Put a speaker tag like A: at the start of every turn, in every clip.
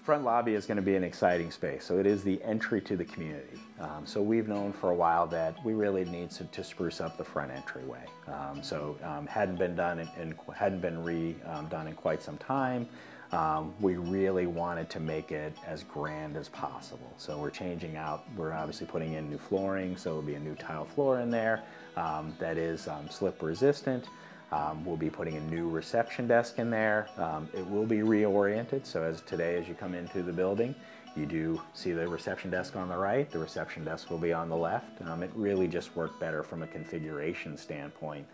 A: Front lobby is going to be an exciting space. So it is the entry to the community. So we've known for a while that we really need to spruce up the front entryway. Hadn't been done and hadn't been redone in quite some time. We really wanted to make it as grand as possible. So we're changing out, we're obviously putting in new flooring, so it'll be a new tile floor in there that is slip resistant. We'll be putting a new reception desk in there. It will be reoriented, so as you come into the building, you do see the reception desk on the right, the reception desk will be on the left. It really just worked better from a configuration standpoint.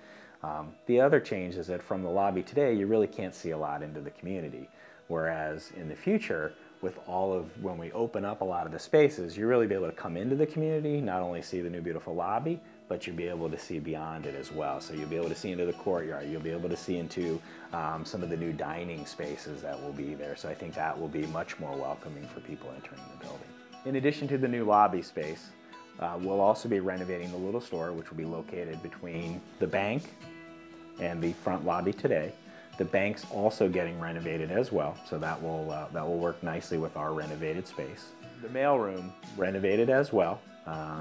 A: The other change is that from the lobby today, you really can't see a lot into the community, whereas in the future, when we open up a lot of the spaces, you'll really be able to come into the community, not only see the new beautiful lobby, but you'll be able to see beyond it as well. So you'll be able to see into the courtyard, you'll be able to see into some of the new dining spaces that will be there. So I think that will be much more welcoming for people entering the building. In addition to the new lobby space, we'll also be renovating the little store, which will be located between the bank and the front lobby today. The bank's also getting renovated as well, so that will work nicely with our renovated space. The mailroom renovated as well,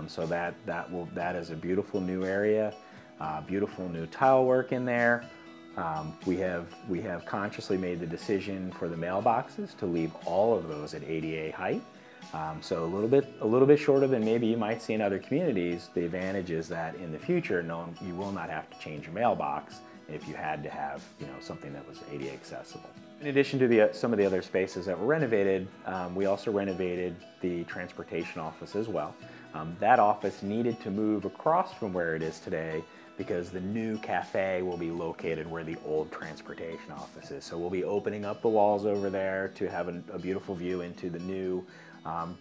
A: so that is a beautiful new area, beautiful new tile work in there. We have consciously made the decision for the mailboxes to leave all of those at ADA height. So a little bit shorter than maybe you might see in other communities. The advantage is that in the future, you will not have to change your mailbox if you had to have something that was ADA accessible. In addition to some of the other spaces that were renovated, we also renovated the transportation office as well. That office needed to move across from where it is today because the new cafe will be located where the old transportation office is. So we'll be opening up the walls over there to have a beautiful view into the new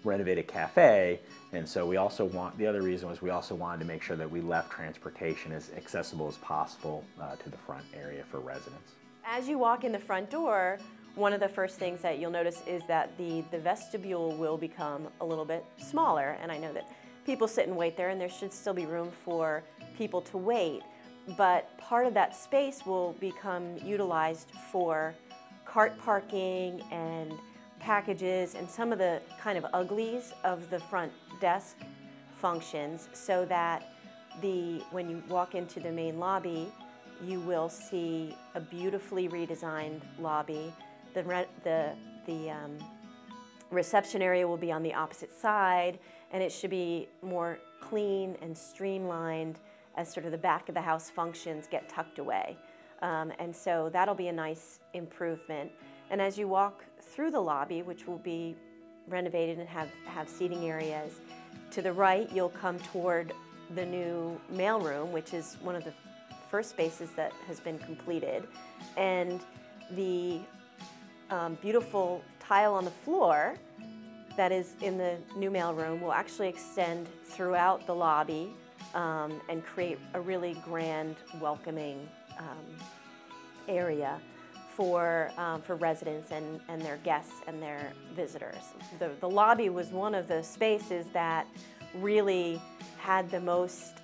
A: renovated cafe. And so the other reason was we also wanted to make sure that we left transportation as accessible as possible to the front area for residents.
B: As you walk in the front door, one of the first things that you'll notice is that the vestibule will become a little bit smaller. And I know that people sit and wait there, and there should still be room for people to wait. But part of that space will become utilized for cart parking and packages and some of the kind of uglies of the front desk functions, so that when you walk into the main lobby, you will see a beautifully redesigned lobby. The reception area will be on the opposite side, and it should be more clean and streamlined as sort of the back of the house functions get tucked away. And so that'll be a nice improvement. And as you walk through the lobby, which will be renovated and have seating areas, to the right you'll come toward the new mailroom, which is one of the first spaces that has been completed. And the beautiful tile on the floor that is in the new mailroom will actually extend throughout the lobby and create a really grand, welcoming area for residents and their guests and their visitors. The lobby was one of the spaces that really had the most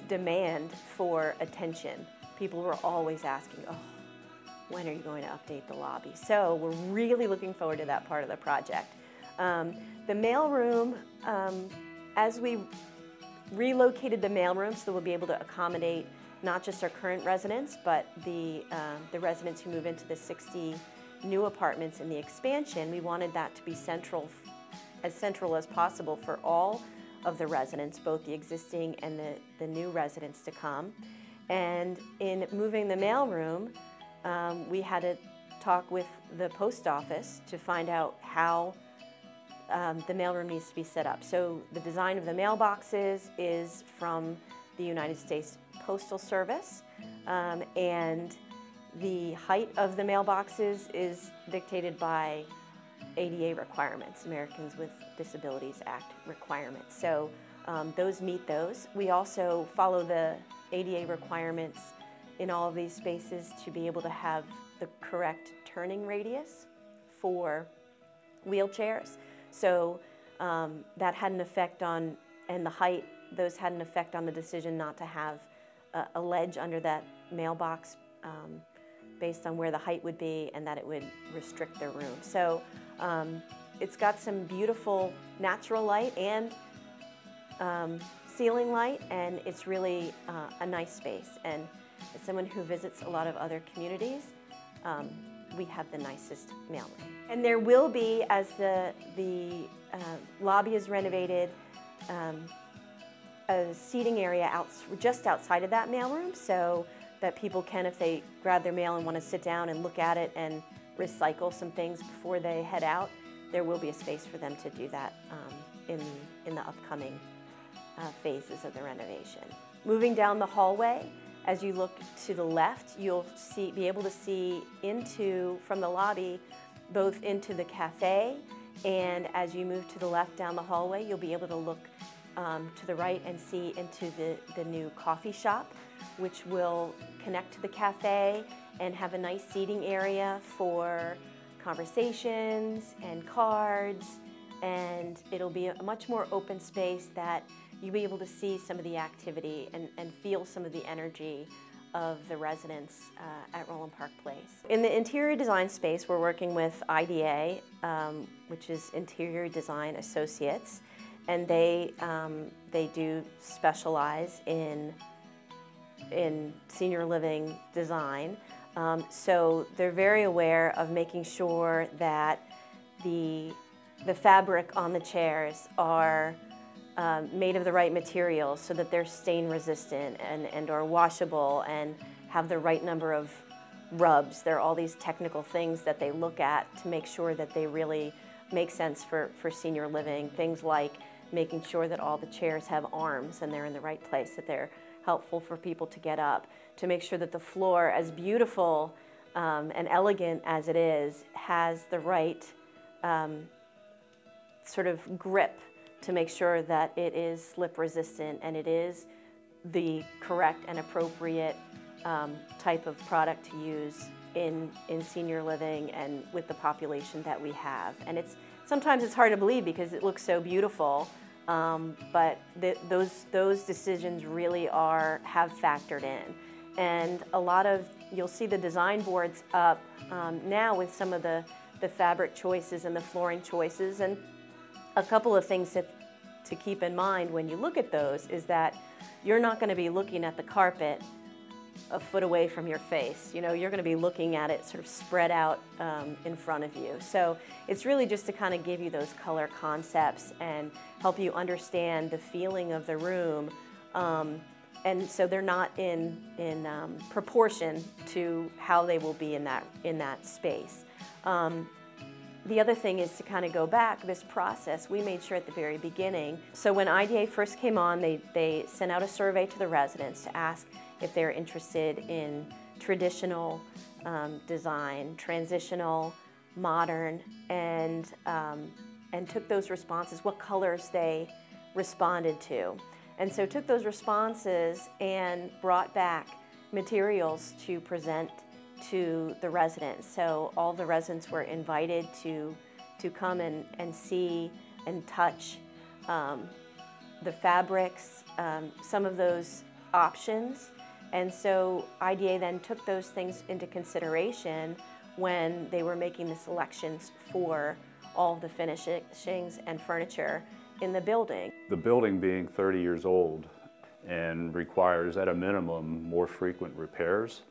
B: demand for attention. People were always asking, oh, when are you going to update the lobby? So we're really looking forward to that part of the project. The mailroom, as we relocated the mailroom, so we'll be able to accommodate not just our current residents, but the residents who move into the 60 new apartments in the expansion. We wanted that to be as central as possible for all of the residents, both the existing and the new residents to come. And in moving the mailroom, we had to talk with the post office to find out how the mailroom needs to be set up. So the design of the mailboxes is from the United States Postal Service, and the height of the mailboxes is dictated by ADA requirements, Americans with Disabilities Act requirements. So those meet those. We also follow the ADA requirements in all of these spaces to be able to have the correct turning radius for wheelchairs. So that had an effect on, and the height, those had an effect on the decision not to have a ledge under that mailbox based on where the height would be and that it would restrict their room. So it's got some beautiful natural light and ceiling light, and it's really a nice space. And as someone who visits a lot of other communities, we have the nicest mailroom. And there will be, as the lobby is renovated, a seating area just outside of that mailroom, so that people can, if they grab their mail and want to sit down and look at it and recycle some things before they head out, there will be a space for them to do that in the upcoming phases of the renovation. Moving down the hallway, as you look to the left, you'll be able to see from the lobby, both into the cafe, and as you move to the left down the hallway, you'll be able to look to the right and see into the new coffee shop, which will connect to the cafe and have a nice seating area for conversations and cards, and it'll be a much more open space that you'll be able to see some of the activity and feel some of the energy of the residents at Roland Park Place. In the interior design space, we're working with IDA, which is Interior Design Associates, and they do specialize in senior living design. So they're very aware of making sure that the fabric on the chairs are made of the right materials so that they're stain resistant and are washable and have the right number of rubs. There are all these technical things that they look at to make sure that they really make sense for senior living. Things like making sure that all the chairs have arms and they're in the right place, that they're helpful for people to get up, to make sure that the floor, as beautiful and elegant as it is, has the right sort of grip to make sure that it is slip resistant and it is the correct and appropriate type of product to use in senior living and with the population that we have. And sometimes it's hard to believe because it looks so beautiful, but those decisions really have factored in. And you'll see the design boards up now with some of the fabric choices and the flooring choices. And a couple of things to keep in mind when you look at those is that you're not going to be looking at the carpet a foot away from your face. You know, you're going to be looking at it sort of spread out in front of you. So it's really just to kind of give you those color concepts and help you understand the feeling of the room. And so they're not in proportion to how they will be in that space. The other thing is to kind of go back, this process, we made sure at the very beginning. So when IDA first came on, they sent out a survey to the residents to ask if they're interested in traditional design, transitional, modern, and took those responses, what colors they responded to. And so took those responses and brought back materials to present to the residents. So all the residents were invited to come and see and touch the fabrics, some of those options. And so IDA then took those things into consideration when they were making the selections for all of the finishings and furniture in the building.
C: The building being 30 years old and requires at a minimum more frequent repairs,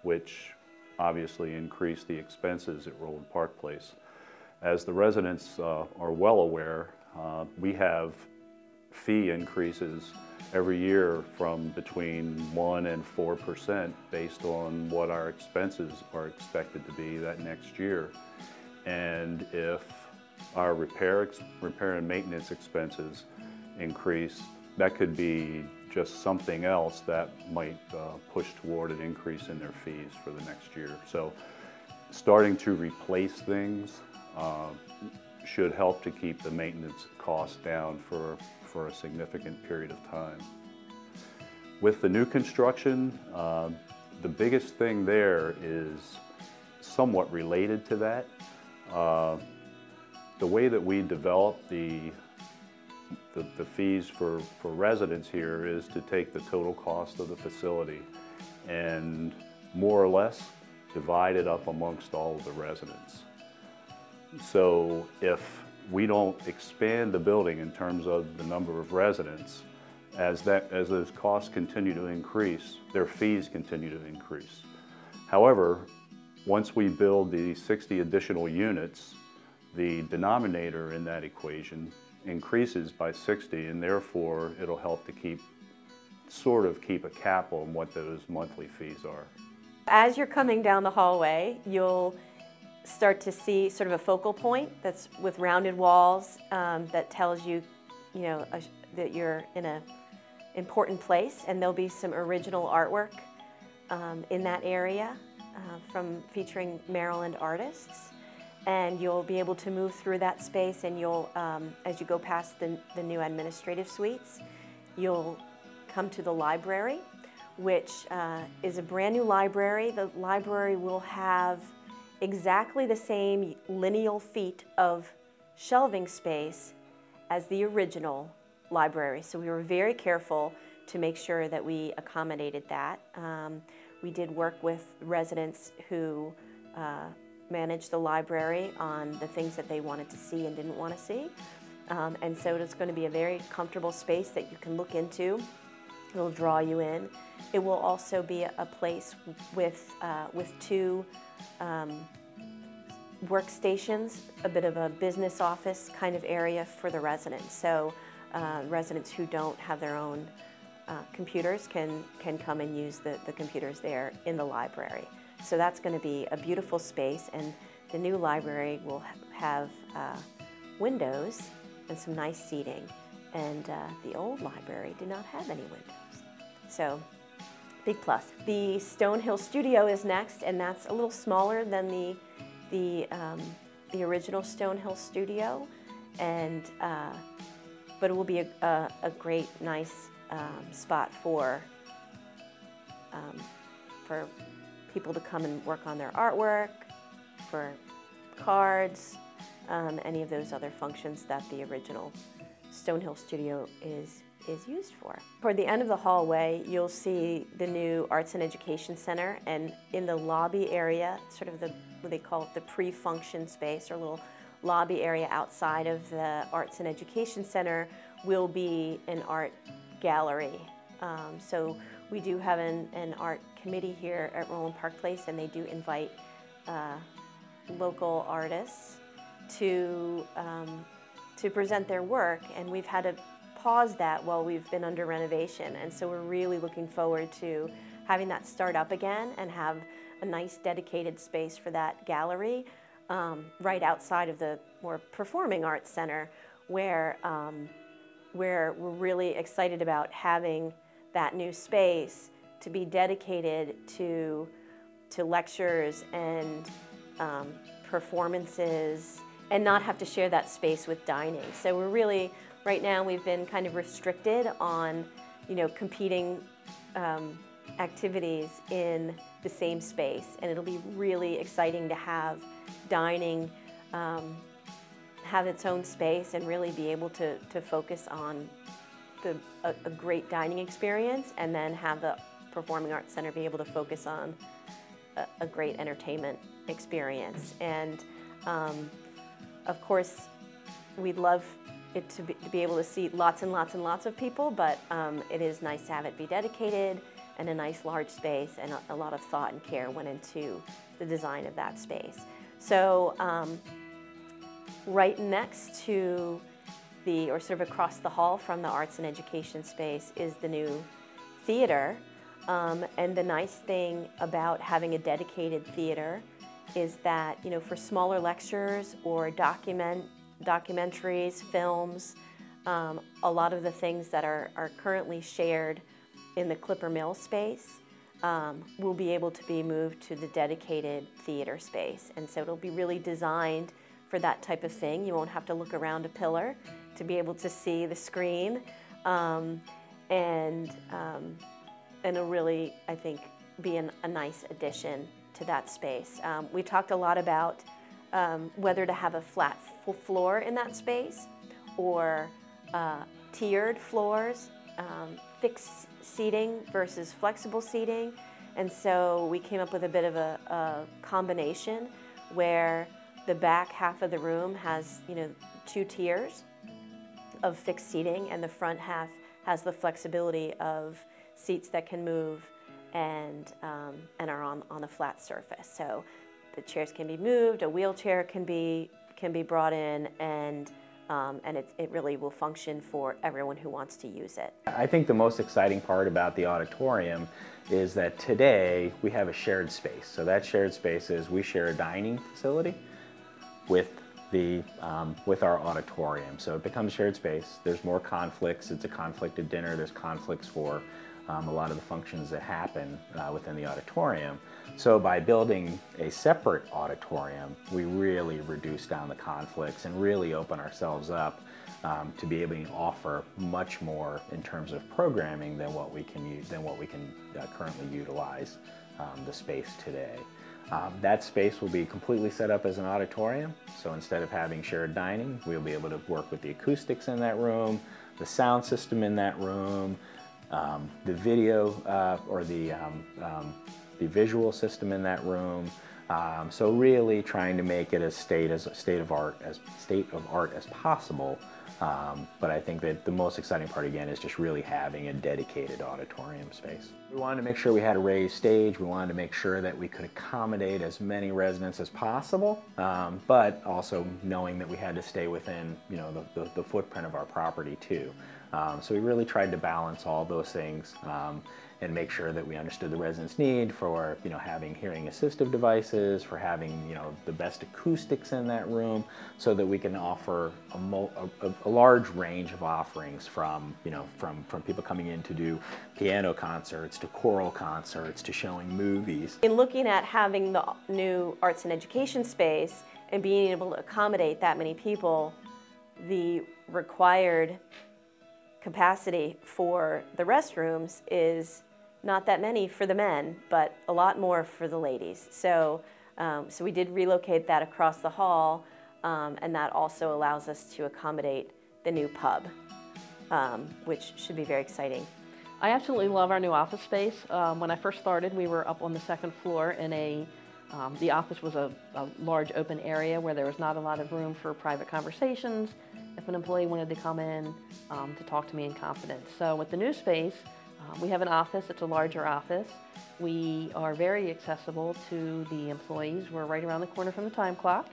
C: which obviously increase the expenses at Roland Park Place. As the residents are well aware, we have fee increases every year from between 1% and 4% based on what our expenses are expected to be that next year. And if our repair and maintenance expenses increase, that could be just something else that might push toward an increase in their fees for the next year. So starting to replace things should help to keep the maintenance costs down for a significant period of time. With the new construction, the biggest thing there is somewhat related to that. The way that we develop the fees for residents here is to take the total cost of the facility and more or less divided up amongst all of the residents. So if we don't expand the building in terms of the number of residents, as those costs continue to increase, their fees continue to increase. However, once we build the 60 additional units, the denominator in that equation increases by 60, and therefore it'll help to keep a cap on what those monthly fees are.
B: As you're coming down the hallway, you'll start to see sort of a focal point that's with rounded walls that tells you, that you're in an important place, and there'll be some original artwork in that area from featuring Maryland artists. And you'll be able to move through that space, and you'll, as you go past the new administrative suites, you'll come to the library, which is a brand new library. The library will have exactly the same lineal feet of shelving space as the original library. So we were very careful to make sure that we accommodated that. We did work with residents who managed the library on the things that they wanted to see and didn't want to see. And so it's going to be a very comfortable space that you can look into. It'll draw you in. It will also be a place with two workstations, a bit of a business office kind of area for the residents. So residents who don't have their own computers can come and use the computers there in the library. So that's going to be a beautiful space, and the new library will have windows and some nice seating, and the old library did not have any windows. So, big plus. The Stonehill Studio is next, and that's a little smaller than the original Stonehill Studio, and but it will be a great, nice spot for people to come and work on their artwork, for cards, any of those other functions that the original Stonehill Studio is used for. Toward the end of the hallway, you'll see the new Arts and Education Center, and in the lobby area, sort of what they call it, the pre-function space, or little lobby area outside of the Arts and Education Center, will be an art gallery. So we do have an art committee here at Roland Park Place, and they do invite local artists to present their work, and we've had to pause that while we've been under renovation, and so we're really looking forward to having that start up again and have a nice dedicated space for that gallery right outside of the more performing arts center, where we're really excited about having that new space to be dedicated to lectures and performances, and not have to share that space with dining. So we're really, right now we've been kind of restricted on, competing activities in the same space, and it'll be really exciting to have dining have its own space and really be able to focus on a great dining experience, and then have the Performing Arts Center be able to focus on a great entertainment experience. And of course, we'd love it to be able to seat lots and lots and lots of people, but it is nice to have it be dedicated and a nice large space, and a lot of thought and care went into the design of that space. So right next to or sort of across the hall from the Arts and Education space is the new theater. And the nice thing about having a dedicated theater is that, for smaller lectures or documentaries, films, a lot of the things that are currently shared in the Clipper Mill space will be able to be moved to the dedicated theater space. And so it'll be really designed for that type of thing. You won't have to look around a pillar to be able to see the screen. And it'll really, I think, be a nice addition to that space. We talked a lot about whether to have a flat floor in that space or tiered floors, fixed seating versus flexible seating. And so we came up with a bit of a combination where the back half of the room has, 2 tiers of fixed seating, and the front half has the flexibility of seats that can move and are on a flat surface. So the chairs can be moved, a wheelchair can be brought in, and it really will function for everyone who wants to use it.
A: I think the most exciting part about the auditorium is that today we have a shared space. So that shared space is we share a dining facility with our auditorium. So it becomes shared space. There's more conflicts. It's a conflicted dinner. There's conflicts for a lot of the functions that happen within the auditorium. So by building a separate auditorium, we really reduce down the conflicts and really open ourselves up to be able to offer much more in terms of programming than what we can currently utilize the space today. That space will be completely set up as an auditorium. So instead of having shared dining, we'll be able to work with the acoustics in that room, the sound system in that room, the video or the visual system in that room. So really trying to make it as state of art as possible. But I think that the most exciting part again is just really having a dedicated auditorium space. We wanted to make sure we had a raised stage. We wanted to make sure that we could accommodate as many residents as possible, but also knowing that we had to stay within the footprint of our property too. So we really tried to balance all those things and make sure that we understood the residents' need for having hearing assistive devices, for having the best acoustics in that room, so that we can offer a large range of offerings from people coming in to do piano concerts to choral concerts to showing movies.
B: In looking at having the new arts and education space and being able to accommodate that many people, the required capacity for the restrooms is not that many for the men, but a lot more for the ladies. So, so we did relocate that across the hall, and that also allows us to accommodate the new pub, which should be very exciting.
D: I absolutely love our new office space. When I first started, we were up on the 2nd floor in the office was a large open area where there was not a lot of room for private conversations if an employee wanted to come in to talk to me in confidence. So with the new space, we have an office. It's a larger office. We are very accessible to the employees. We're right around the corner from the time clock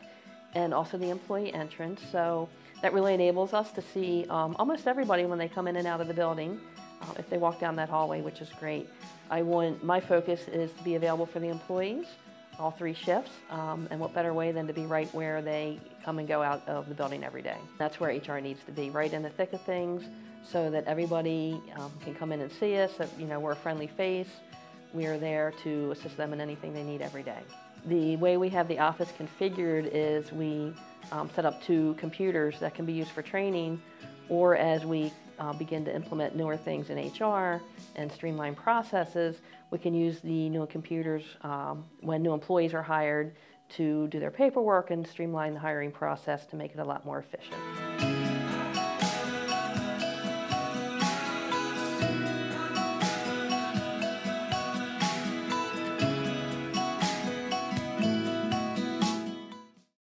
D: and also the employee entrance. So that really enables us to see almost everybody when they come in and out of the building if they walk down that hallway, which is great. My focus is to be available for the employees, all 3 shifts, and what better way than to be right where they come and go out of the building every day. That's where HR needs to be, right in the thick of things, so that everybody can come in and see us, that we're a friendly face. We are there to assist them in anything they need every day. The way we have the office configured is we set up 2 computers that can be used for training, or as we begin to implement newer things in HR and streamline processes, we can use the new computers when new employees are hired to do their paperwork and streamline the hiring process to make it a lot more efficient.